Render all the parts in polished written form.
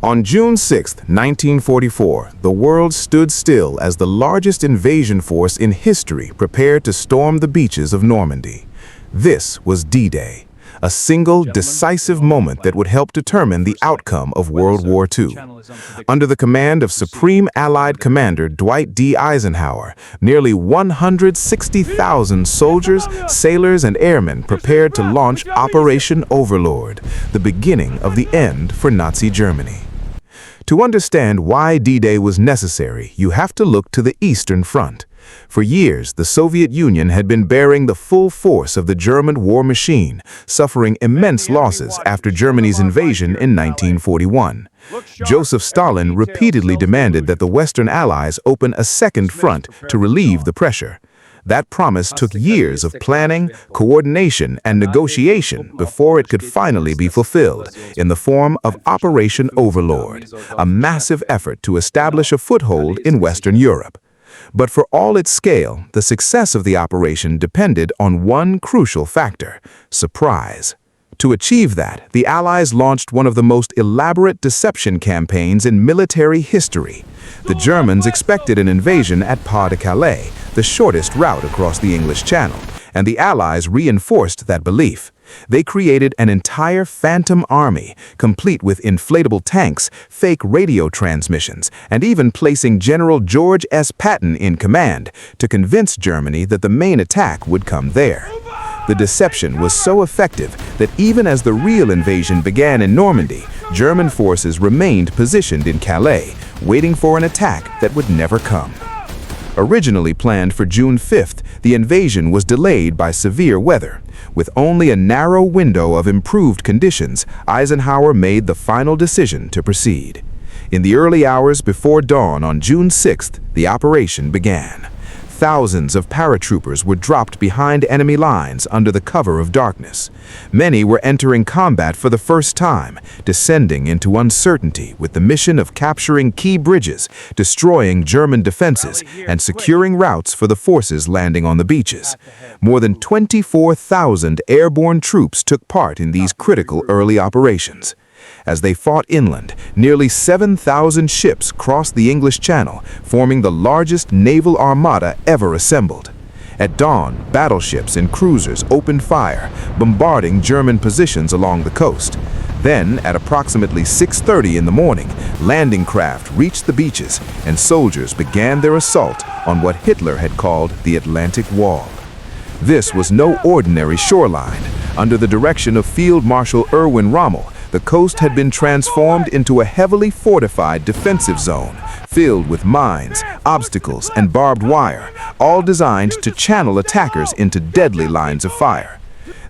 On June 6, 1944, the world stood still as the largest invasion force in history prepared to storm the beaches of Normandy. This was D-Day, a single, decisive moment that would help determine the outcome of World War II. Under the command of Supreme Allied Commander Dwight D. Eisenhower, nearly 160,000 soldiers, sailors, and airmen prepared to launch Operation Overlord, the beginning of the end for Nazi Germany. To understand why D-Day was necessary, you have to look to the Eastern Front. For years, the Soviet Union had been bearing the full force of the German war machine, suffering immense losses after Germany's invasion in 1941. Joseph Stalin repeatedly demanded that the Western Allies open a second front to relieve the pressure. That promise took years of planning, coordination, and negotiation before it could finally be fulfilled in the form of Operation Overlord, a massive effort to establish a foothold in Western Europe. But for all its scale, the success of the operation depended on one crucial factor: surprise. To achieve that, the Allies launched one of the most elaborate deception campaigns in military history. The Germans expected an invasion at Pas de Calais, the shortest route across the English Channel, and the Allies reinforced that belief. They created an entire phantom army, complete with inflatable tanks, fake radio transmissions, and even placing General George S. Patton in command to convince Germany that the main attack would come there. The deception was so effective that even as the real invasion began in Normandy, German forces remained positioned in Calais, waiting for an attack that would never come. Originally planned for June 5th, the invasion was delayed by severe weather. With only a narrow window of improved conditions, Eisenhower made the final decision to proceed. In the early hours before dawn on June 6th, the operation began. Thousands of paratroopers were dropped behind enemy lines under the cover of darkness. Many were entering combat for the first time, descending into uncertainty with the mission of capturing key bridges, destroying German defenses, and securing routes for the forces landing on the beaches. More than 24,000 airborne troops took part in these critical early operations. As they fought inland, nearly 7,000 ships crossed the English Channel, forming the largest naval armada ever assembled. At dawn, battleships and cruisers opened fire, bombarding German positions along the coast. Then, at approximately 6:30 in the morning, landing craft reached the beaches, and soldiers began their assault on what Hitler had called the Atlantic Wall. This was no ordinary shoreline. Under the direction of Field Marshal Erwin Rommel, the coast had been transformed into a heavily fortified defensive zone, filled with mines, obstacles, and barbed wire, all designed to channel attackers into deadly lines of fire.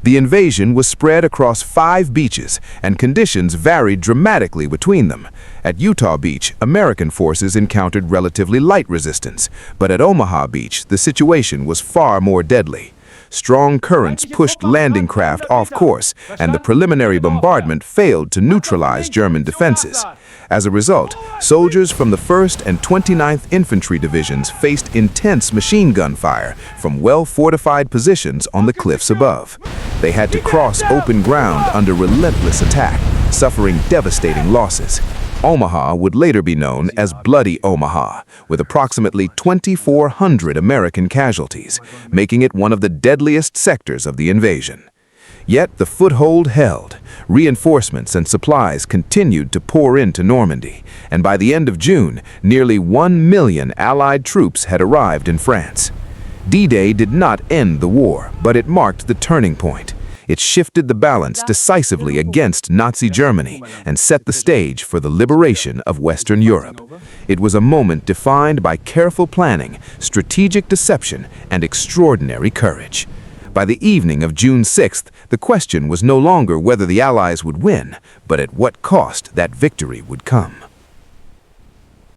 The invasion was spread across 5 beaches, and conditions varied dramatically between them. At Utah Beach, American forces encountered relatively light resistance, but at Omaha Beach, the situation was far more deadly. Strong currents pushed landing craft off course, and the preliminary bombardment failed to neutralize German defenses. As a result, soldiers from the 1st and 29th Infantry Divisions faced intense machine gun fire from well-fortified positions on the cliffs above. They had to cross open ground under relentless attack, suffering devastating losses. Omaha would later be known as Bloody Omaha, with approximately 2,400 American casualties, making it one of the deadliest sectors of the invasion. Yet the foothold held. Reinforcements and supplies continued to pour into Normandy, and by the end of June, nearly 1 million Allied troops had arrived in France. D-Day did not end the war, but it marked the turning point. It shifted the balance decisively against Nazi Germany and set the stage for the liberation of Western Europe. It was a moment defined by careful planning, strategic deception, and extraordinary courage. By the evening of June 6th, the question was no longer whether the Allies would win, but at what cost that victory would come.